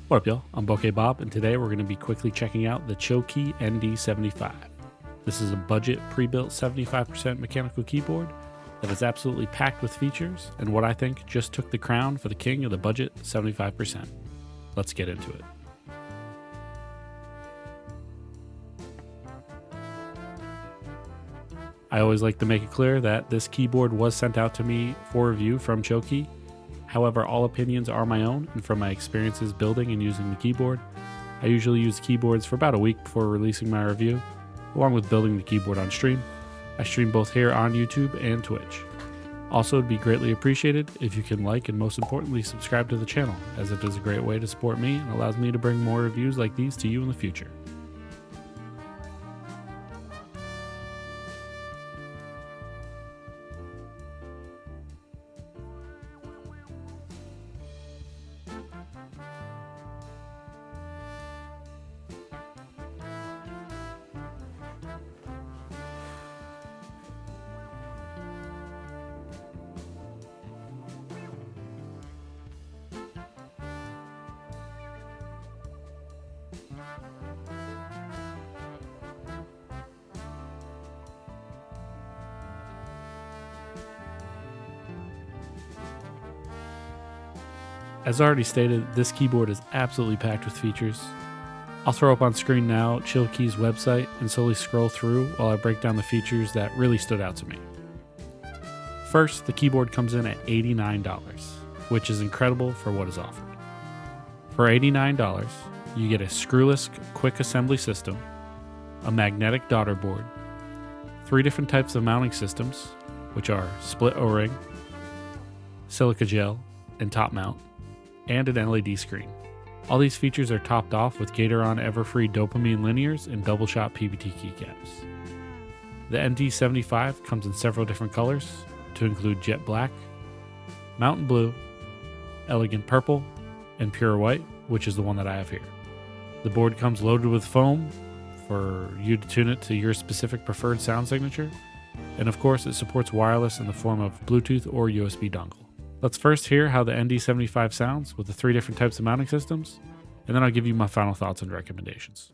What up, y'all? I'm Bokeh Bob, and today we're going to be quickly checking out the Chilkey ND75. This is a budget pre-built 75% mechanical keyboard that is absolutely packed with features, and what I think just took the crown for the king of the budget 75%. Let's get into it. I always like to make it clear that this keyboard was sent out to me for review from Chilkey. However, all opinions are my own, and from my experiences building and using the keyboard, I usually use keyboards for about a week before releasing my review, along with building the keyboard on stream. I stream both here on YouTube and Twitch. Also, it'd be greatly appreciated if you can like and most importantly subscribe to the channel, as it is a great way to support me and allows me to bring more reviews like these to you in the future. As already stated, this keyboard is absolutely packed with features. I'll throw up on screen now Chilkey's website and slowly scroll through while I break down the features that really stood out to me. First, the keyboard comes in at $89, which is incredible for what is offered. For $89, you get a screwless quick assembly system, a magnetic daughter board, 3 different types of mounting systems, which are split O-ring, silica gel, and top mount, and an LED screen. All these features are topped off with Gateron Everfree dopamine linears and double shot PBT keycaps. The ND75 comes in several different colors to include jet black, mountain blue, elegant purple, and pure white, which is the one that I have here. The board comes loaded with foam for you to tune it to your specific preferred sound signature, and of course it supports wireless in the form of Bluetooth or USB dongle. Let's first hear how the ND75 sounds with the 3 different types of mounting systems, and then I'll give you my final thoughts and recommendations.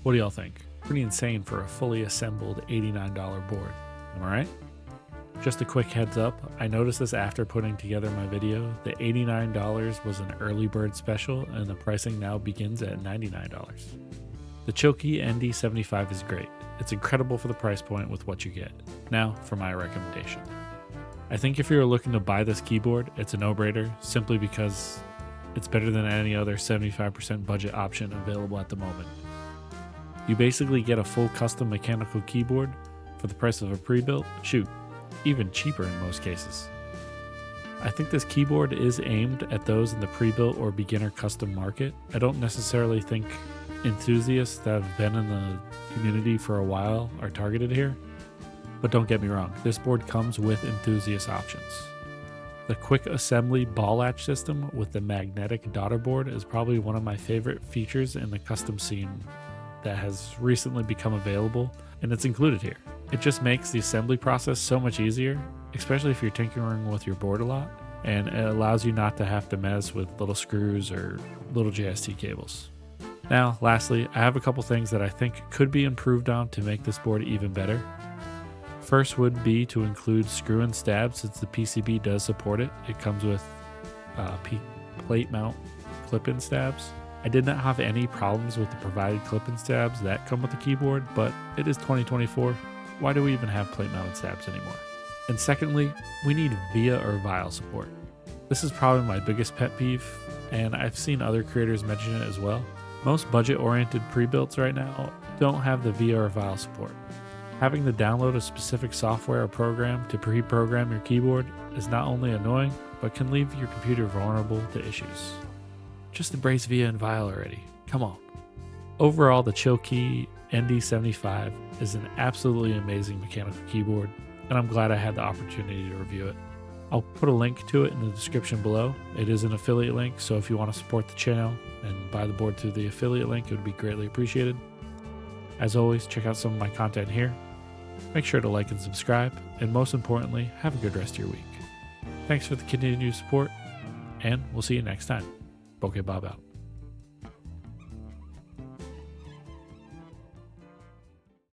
What do y'all think? Pretty insane for a fully assembled $89 board, am I right? Just a quick heads up, I noticed this after putting together my video. The $89 was an early bird special and the pricing now begins at $99. The Chilkey ND75 is great. It's incredible for the price point with what you get. Now for my recommendation. I think if you're looking to buy this keyboard, it's a no-brainer simply because it's better than any other 75% budget option available at the moment. You basically get a full custom mechanical keyboard for the price of a pre-built, shoot, even cheaper in most cases. I think this keyboard is aimed at those in the pre-built or beginner custom market. I don't necessarily think enthusiasts that have been in the community for a while are targeted here, but don't get me wrong, this board comes with enthusiast options. The quick assembly ball latch system with the magnetic daughter board is probably one of my favorite features in the custom scene that has recently become available, and it's included here. It just makes the assembly process so much easier, especially if you're tinkering with your board a lot, and it allows you not to have to mess with little screws or little JST cables. Now, lastly, I have a couple things that I think could be improved on to make this board even better. First would be to include screw and stab, since the PCB does support it. It comes with plate mount clip-in stabs. I did not have any problems with the provided clip-in stabs that come with the keyboard, but it is 2024. Why do we even have plate mounted stabs anymore? And secondly, we need via or vial support. This is probably my biggest pet peeve, and I've seen other creators mention it as well. Most budget-oriented pre-builts right now don't have the via or vial support. Having to download a specific software or program to pre-program your keyboard is not only annoying, but can leave your computer vulnerable to issues. Just embrace via and vial already. Come on. Overall, the Chilkey ND75 is an absolutely amazing mechanical keyboard, and I'm glad I had the opportunity to review it. I'll put a link to it in the description below. It is an affiliate link, so if you want to support the channel and buy the board through the affiliate link, it would be greatly appreciated. As always, check out some of my content here. Make sure to like and subscribe, and most importantly, have a good rest of your week. Thanks for the continued support, and we'll see you next time. Bokeh Bob out.